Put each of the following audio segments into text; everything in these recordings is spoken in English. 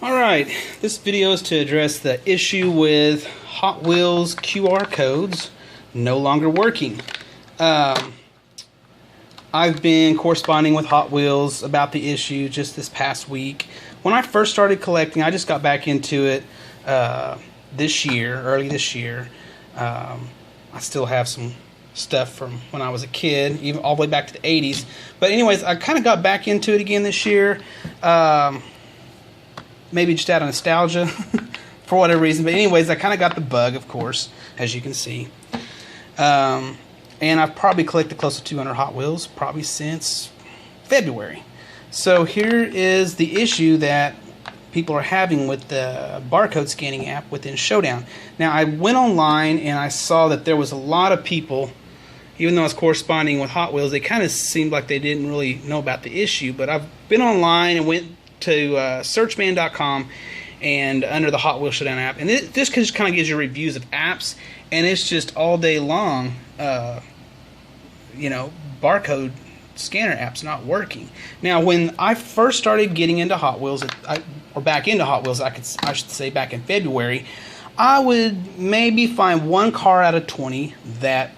Alright, this video is to address the issue with Hot Wheels QR codes no longer working. I've been corresponding with Hot Wheels about the issue just this past week. When I first started collecting, I just got back into it early this year. I still have some stuff from when I was a kid, even all the way back to the 80s. But anyways, I kind of got back into it again this year. Maybe just out of nostalgia for whatever reason. But anyways, I kind of got the bug, of course, as you can see. And I've probably collected close to 200 Hot Wheels, probably since February. So here is the issue that people are having with the barcode scanning app within Showdown. Now, I went online and I saw that there was a lot of people, even though I was corresponding with Hot Wheels, they kind of seemed like they didn't really know about the issue. But I've been online and went to searchman.com and under the Hot Wheels Showdown app, and this just kind of gives you reviews of apps, and it's just all day long, barcode scanner apps not working. Now, when I first started getting into Hot Wheels, or back into Hot Wheels, I should say back in February, I would maybe find one car out of 20 that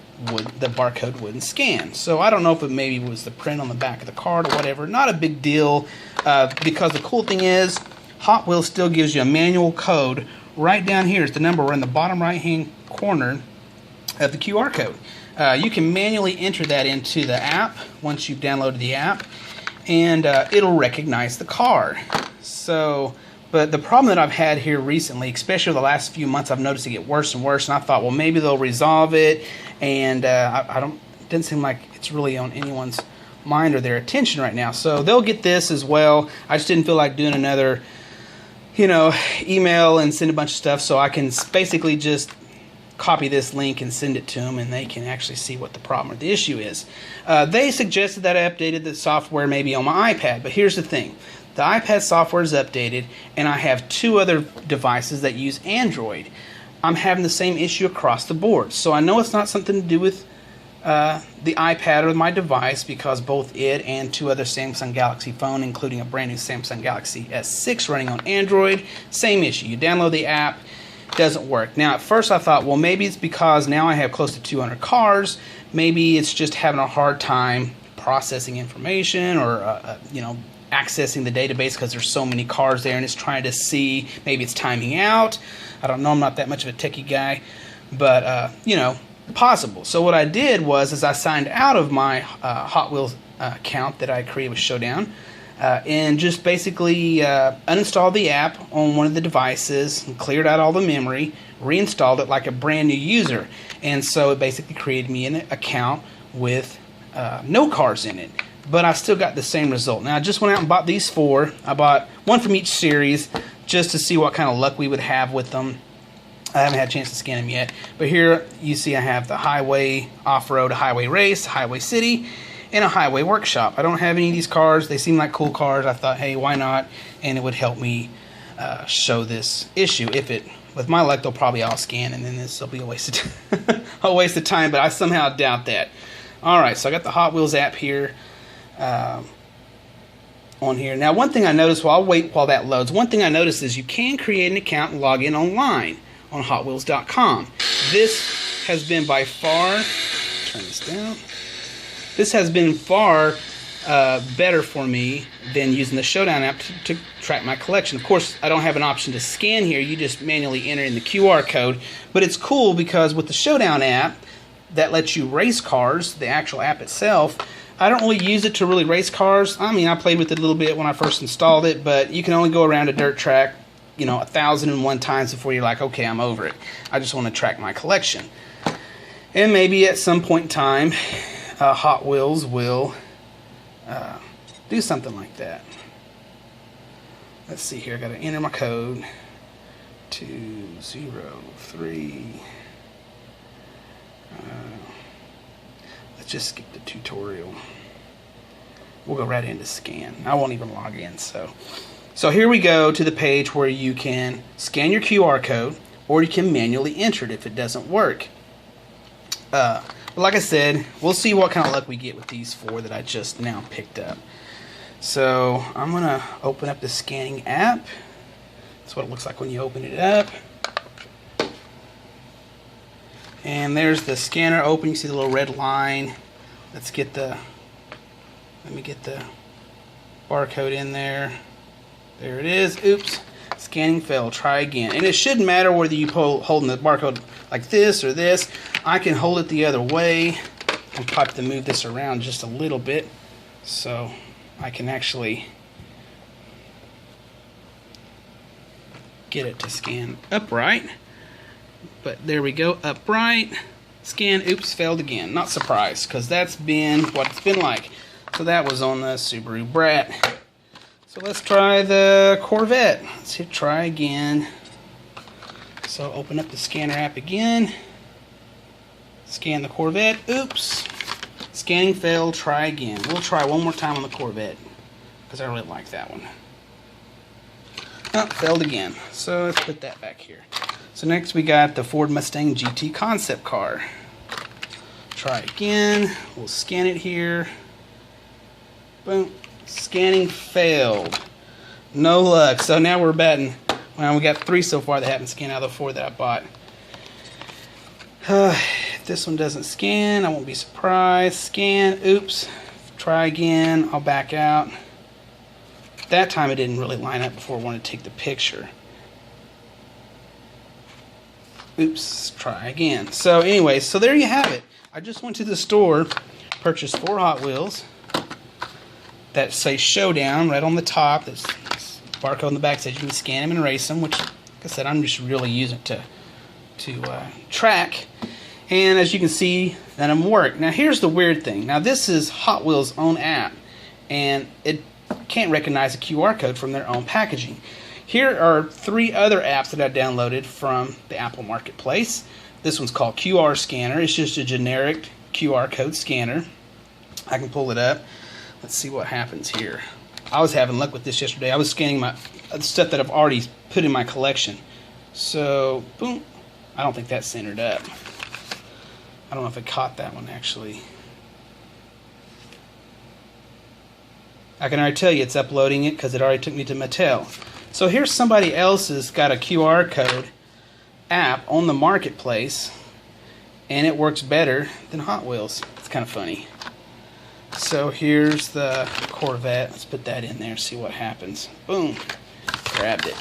the barcode wouldn't scan. So I don't know if it maybe was the print on the back of the card or whatever. Not a big deal, because the cool thing is Hot Wheels still gives you a manual code right down here. It's the number in the bottom right hand corner of the QR code. You can manually enter that into the app once you've downloaded the app, and it'll recognize the car. But the problem that I've had here recently, especially the last few months, I've noticed it get worse and worse, and I thought, well, maybe they'll resolve it, and it didn't seem like it's really on anyone's mind or their attention right now. So they'll get this as well. I just didn't feel like doing another, email and send a bunch of stuff, so I can basically just copy this link and send it to them, and they can actually see what the problem or the issue is. They suggested that I updated the software maybe on my iPad, but here's the thing. The iPad software is updated, and I have two other devices that use Android. I'm having the same issue across the board. So I know it's not something to do with the iPad or my device, because both it and two other Samsung Galaxy phone, including a brand new Samsung Galaxy S6 running on Android, same issue. You download the app, doesn't work. Now, at first I thought, well, maybe it's because now I have close to 200 cars. Maybe it's just having a hard time processing information, or accessing the database because there's so many cars there, and it's trying to see, maybe it's timing out. I don't know, I'm not that much of a techie guy, but possible. So what I did was I signed out of my Hot Wheels account that I created with Showdown, and just basically uninstalled the app on one of the devices and cleared out all the memory, reinstalled it like a brand new user, and so it basically created me an account with no cars in it. But I still got the same result. Now, I just went out and bought these four. I bought one from each series just to see what kind of luck we would have with them. I haven't had a chance to scan them yet. But here you see I have the Highway Off-Road, a Highway Race, Highway City, and a Highway Workshop. I don't have any of these cars. They seem like cool cars. I thought, hey, why not? And it would help me show this issue. With my luck, they'll probably all scan, and then this will be a waste of time. But I somehow doubt that. All right, so I got the Hot Wheels app here. On here. Now, one thing I noticed, I'll wait while that loads. One thing I noticed is you can create an account and log in online on HotWheels.com. This has been by far, turn this down, this has been far better for me than using the Showdown app to track my collection. Of course, I don't have an option to scan here. You just manually enter in the QR code, but it's cool because with the Showdown app that lets you race cars, the actual app itself, I don't really use it to really race cars. I mean, I played with it a little bit when I first installed it, but you can only go around a dirt track, 1,001 times before you're like, okay, I'm over it. I just want to track my collection. And maybe at some point in time, Hot Wheels will do something like that. Let's see here. I got to enter my code. 203. Let's just skip the tutorial. We'll go right into scan. I won't even log in. So here we go to the page where you can scan your QR code, or you can manually enter it if it doesn't work. But like I said, we'll see what kind of luck we get with these four that I just now picked up. So I'm going to open up the scanning app. That's what it looks like when you open it up. And there's the scanner open. You see the little red line. Let me get the barcode in there. There it is. Oops. Scanning failed. Try again. And it shouldn't matter whether you holding the barcode like this or this. I can hold it the other way. I'm probably have to move this around just a little bit so I can actually get it to scan upright. But there we go, upright. Scan, oops, failed again. Not surprised, because that's been what it's been like. So that was on the Subaru Brat. So let's try the Corvette. Let's hit try again. So open up the scanner app again. Scan the Corvette. Oops. Scanning failed. Try again. We'll try one more time on the Corvette, because I really like that one. Oh, failed again. So let's put that back here. So next we got the Ford Mustang GT concept car. Try again. We'll scan it here. Boom. Scanning failed. No luck. So now we're batting. Well, we got 3 so far that haven't scanned out of the 4 that I bought. If this one doesn't scan, I won't be surprised. Scan. Oops. Try again. I'll back out. That time it didn't really line up before I wanted to take the picture. Oops, try again. So anyway, so there you have it. I just went to the store, purchased 4 Hot Wheels that say Showdown right on the top. There's barcode on the back says you can scan them and erase them, which, like I said, I'm just really using it to track. And as you can see, none of them work. Now here's the weird thing. Now this is Hot Wheels' own app, and it can't recognize a QR code from their own packaging. Here are 3 other apps that I downloaded from the Apple Marketplace. This one's called QR Scanner. It's just a generic QR code scanner. I can pull it up. Let's see what happens here. I was having luck with this yesterday. I was scanning my stuff that I've already put in my collection. So, boom. I don't think that's centered up. I don't know if it caught that one, actually. I can already tell you it's uploading it because it already took me to Mattel. So here's somebody else's got a QR code app on the marketplace, and it works better than Hot Wheels. It's kind of funny. So here's the Corvette. Let's put that in there, see what happens. Boom. Grabbed it.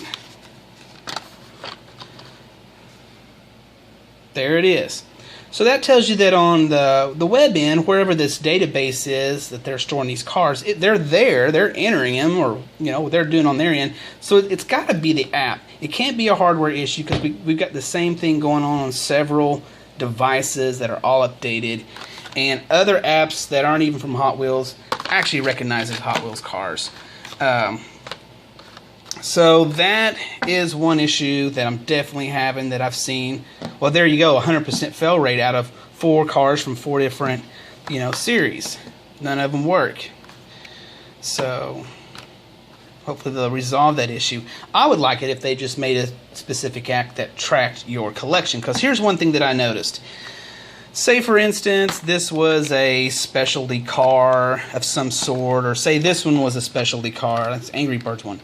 There it is. So that tells you that on the web end, wherever this database is that they're storing these cars, they're there, they're entering them, or they're doing on their end. So it's got to be the app. It can't be a hardware issue because we've got the same thing going on several devices that are all updated, and other apps that aren't even from Hot Wheels actually recognize as Hot Wheels cars. So that is one issue that I'm definitely having that I've seen. Well, there you go, 100% fail rate out of 4 cars from 4 different, series. None of them work. So hopefully they'll resolve that issue. I would like it if they just made a specific app that tracked your collection. Because here's one thing that I noticed. Say, for instance, this was a specialty car of some sort, or say this one was a specialty car. That's Angry Birds one.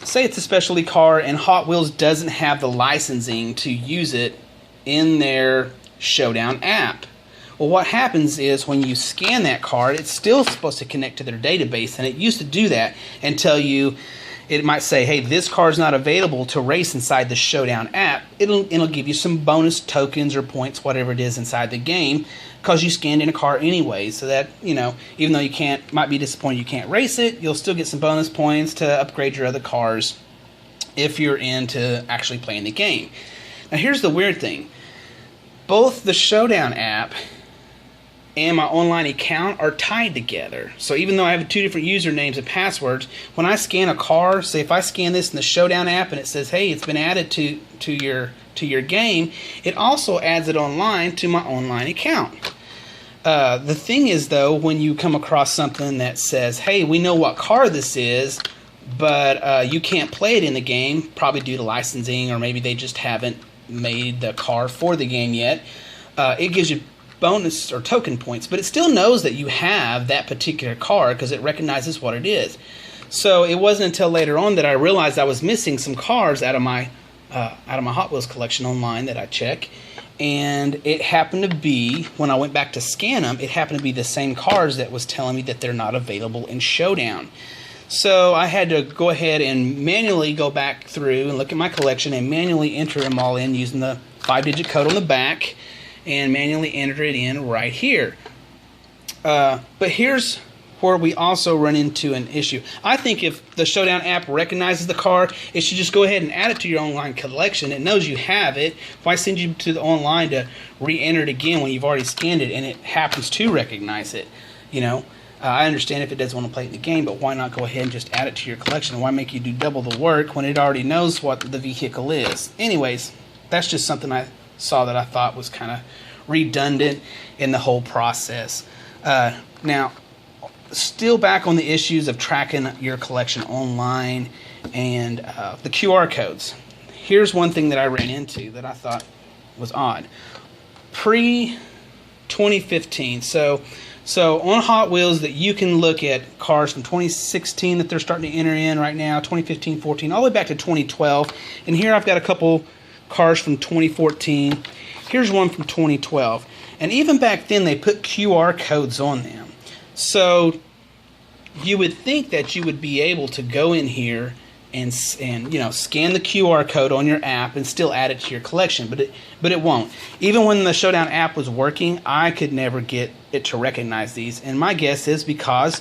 Say it's a specialty car and Hot Wheels doesn't have the licensing to use it in their Showdown app. Well, what happens is when you scan that card, it's still supposed to connect to their database, and it used to do that and tell you, it might say, hey, this car is not available to race inside the Showdown app. It'll give you some bonus tokens or points, whatever it is inside the game, because you scanned in a car anyway. So that, even though you might be disappointed you can't race it, you'll still get some bonus points to upgrade your other cars if you're into actually playing the game. Now here's the weird thing. Both the Showdown app and my online account are tied together. So even though I have 2 different usernames and passwords, when I scan a car, say if I scan this in the Showdown app and it says, hey, it's been added to your game, it also adds it online to my online account. The thing is, though, when you come across something that says, hey, we know what car this is, but you can't play it in the game, probably due to licensing, or maybe they just haven't made the car for the game yet, it gives you bonus or token points, but it still knows that you have that particular car because it recognizes what it is. So it wasn't until later on that I realized I was missing some cars out of my Hot Wheels collection online that I check, and it happened to be, when I went back to scan them, it happened to be the same cars that was telling me that they're not available in Showdown. So I had to go ahead and manually go back through and look at my collection and manually enter them all in using the 5-digit code on the back, and manually enter it in right here. But here's where we also run into an issue. I think if the Showdown app recognizes the car, it should just go ahead and add it to your online collection. It knows you have it. Why send you to the online to re-enter it again when you've already scanned it and it happens to recognize it? You know, I understand if it doesn't want to play the game, but why not go ahead and just add it to your collection? Why make you do double the work when it already knows what the vehicle is? Anyways, that's just something I saw that I thought was kind of redundant in the whole process. Now, still back on the issues of tracking your collection online and the QR codes. Here's one thing that I ran into that I thought was odd. Pre-2015, so on Hot Wheels that you can look at cars from 2016 that they're starting to enter in right now, 2015, 14, all the way back to 2012. And here I've got a couple cars from 2014. Here's one from 2012. And even back then they put QR codes on them. So you would think that you would be able to go in here and you know, scan the QR code on your app and still add it to your collection, but it won't. Even when the Showdown app was working, I could never get it to recognize these, and my guess is because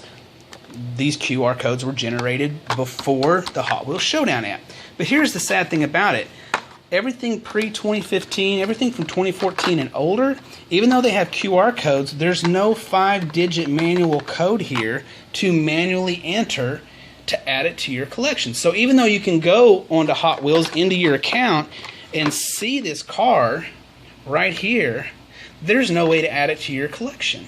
these QR codes were generated before the Hot Wheels Showdown app. But here's the sad thing about it. Everything pre-2015, everything from 2014 and older, even though they have QR codes, there's no 5-digit manual code here to manually enter to add it to your collection. So even though you can go onto Hot Wheels into your account and see this car right here, there's no way to add it to your collection.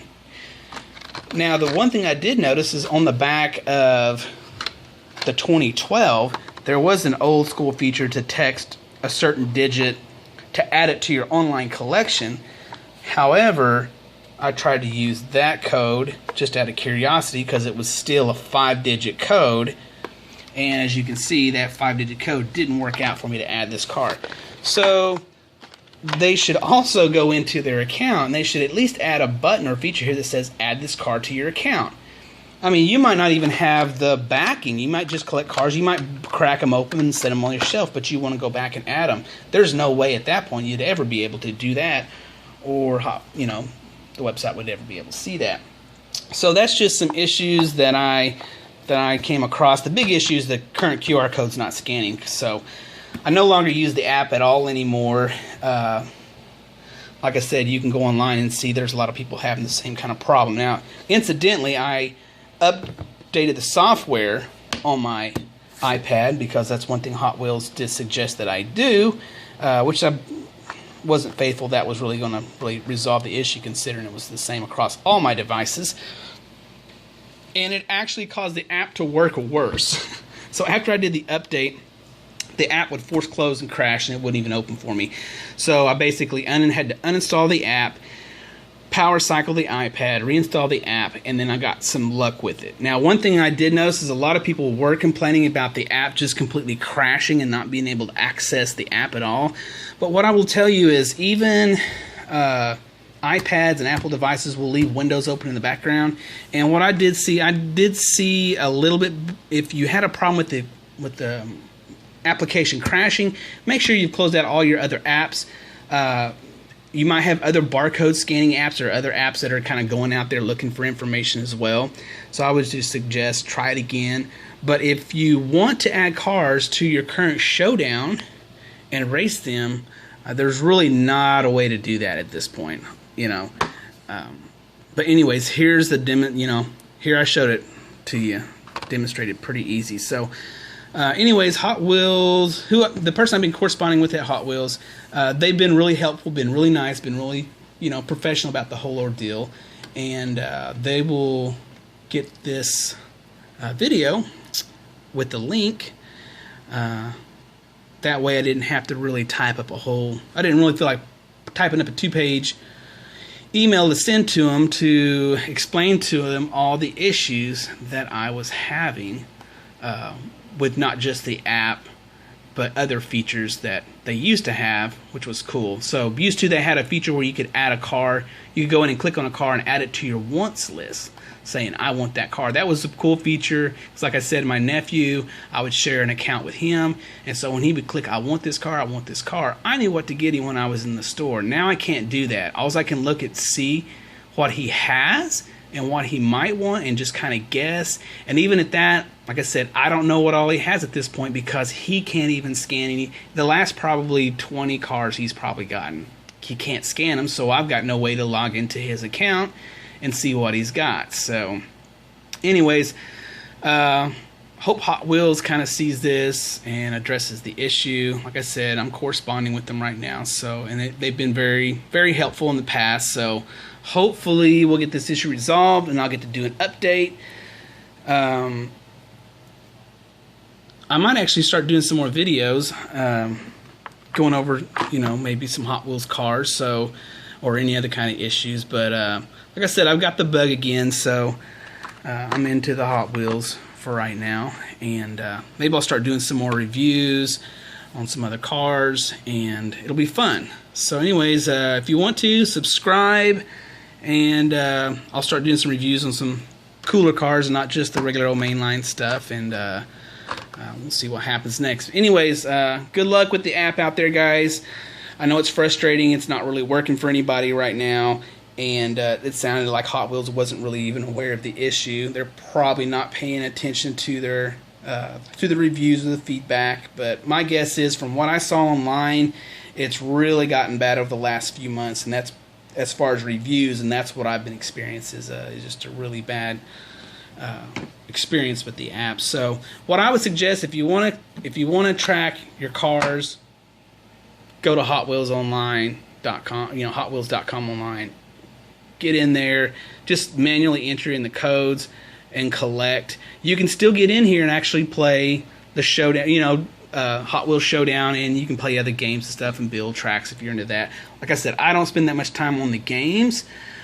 Now, the one thing I did notice is on the back of the 2012, there was an old school feature to text a certain digit to add it to your online collection. However, I tried to use that code just out of curiosity because it was still a 5-digit code, and as you can see, that 5-digit code didn't work out for me to add this car. So they should also go into their account and they should at least add a button or feature here that says add this car to your account. I mean, you might not even have the backing. You might just collect cars. You might crack them open and set them on your shelf, but you want to go back and add them. There's no way at that point you'd ever be able to do that, or, you know, the website would ever be able to see that. So that's just some issues that I came across. The big issue is the current QR code's not scanning. So I no longer use the app at all anymore. Like I said, you can go online and see there's a lot of people having the same kind of problem. Now, incidentally, I updated the software on my iPad because that's one thing Hot Wheels did suggest that I do, which I wasn't faithful. That was really going to resolve the issue, considering it was the same across all my devices. And it actually caused the app to work worse. So after I did the update, the app would force close and crash, and it wouldn't even open for me. So I basically had to uninstall the app, power cycle the iPad, reinstall the app, and then I got some luck with it. Now, one thing I did notice is a lot of people were complaining about the app just completely crashing and not being able to access the app at all. But what I will tell you is even iPads and Apple devices will leave Windows open in the background. And what I did see a little bit, if you had a problem with the application crashing, make sure you've closed out all your other apps. You might have other barcode scanning apps or other apps that are kind of going out there looking for information as well. So I would just suggest try it again. But if you want to add cars to your current Showdown and race them, there's really not a way to do that at this point, you know. But anyways, here's the demo. You know, here I showed it to you, demonstrated pretty easy. So. Anyways, Hot Wheels, the person I've been corresponding with at Hot Wheels, they've been really helpful, been really nice, been really, you know, professional about the whole ordeal, and they will get this video with the link. That way I didn't have to really type up I didn't really feel like typing up a 2-page email to send to them to explain to them all the issues that I was having with not just the app, but other features that they used to have, which was cool. So used to, they had a feature where you could add a car. You could go in and click on a car and add it to your wants list, saying, I want that car. That was a cool feature. It's like I said, my nephew, I would share an account with him. And so when he would click, I want this car, I want this car, I knew what to get him when I was in the store. Now I can't do that. All I can look at, see what he has and what he might want and just kind of guess. And even at that, like I said, I don't know what all he has at this point because he can't even scan any. The last probably 20 cars he's probably gotten, he can't scan them, so I've got no way to log into his account and see what he's got. So anyways, hope Hot Wheels kind of sees this and addresses the issue. Like I said, I'm corresponding with them right now, so, and they've been very, very helpful in the past. So hopefully we'll get this issue resolved and I'll get to do an update. I might actually start doing some more videos, going over, you know, maybe some Hot Wheels cars, so, or any other kind of issues. But like I said, I've got the bug again, so I'm into the Hot Wheels for right now, and maybe I'll start doing some more reviews on some other cars, and it'll be fun. So anyways, if you want to, subscribe, and I'll start doing some reviews on some cooler cars and not just the regular old mainline stuff, and we'll see what happens next. Anyways, good luck with the app out there, guys. I know it's frustrating. It's not really working for anybody right now, and it sounded like Hot Wheels wasn't really even aware of the issue. They're probably not paying attention to their to the reviews or the feedback, but my guess is, from what I saw online, it's really gotten bad over the last few months, and that's as far as reviews, and that's what I've been experiencing is just a really bad experience with the app. So what I would suggest, if you want to track your cars, go to HotWheelsOnline.com, you know, HotWheels.com online. Get in there, just manually enter in the codes and collect. You can still get in here and actually play the Showdown, you know, Hot Wheels Showdown, and you can play other games and stuff and build tracks if you're into that. Like I said, I don't spend that much time on the games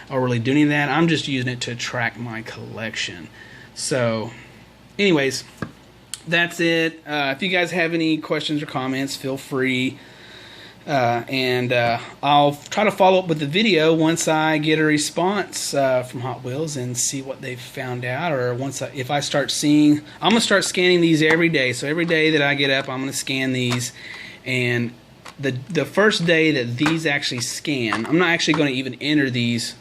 or really doing that. I'm just using it to track my collection. So anyways, that's it. If you guys have any questions or comments, feel free, and I'll try to follow up with the video once I get a response from Hot Wheels and see what they've found out, or if I start seeing, I'm gonna start scanning these every day. So every day that I get up, I'm gonna scan these, and the first day that these actually scan, I'm not actually going to even enter these.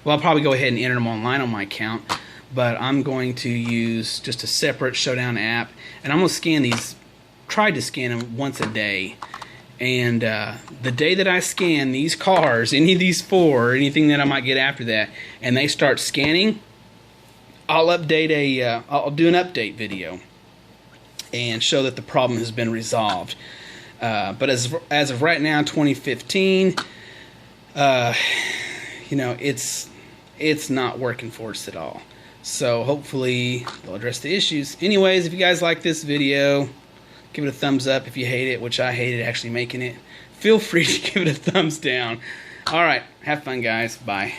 Well, I'll probably go ahead and enter them online on my account, but I'm going to use just a separate Showdown app, and I'm going to scan these, try to scan them once a day. And the day that I scan these cars, any of these four, or anything that I might get after that, and they start scanning, I'll update I'll do an update video and show that the problem has been resolved. But as of right now, 2015, you know, it's not working for us at all. So hopefully they'll address the issues. Anyways, if you guys like this video, give it a thumbs up. If you hate it, which I hated actually making it, feel free to give it a thumbs down. Alright, have fun, guys. Bye.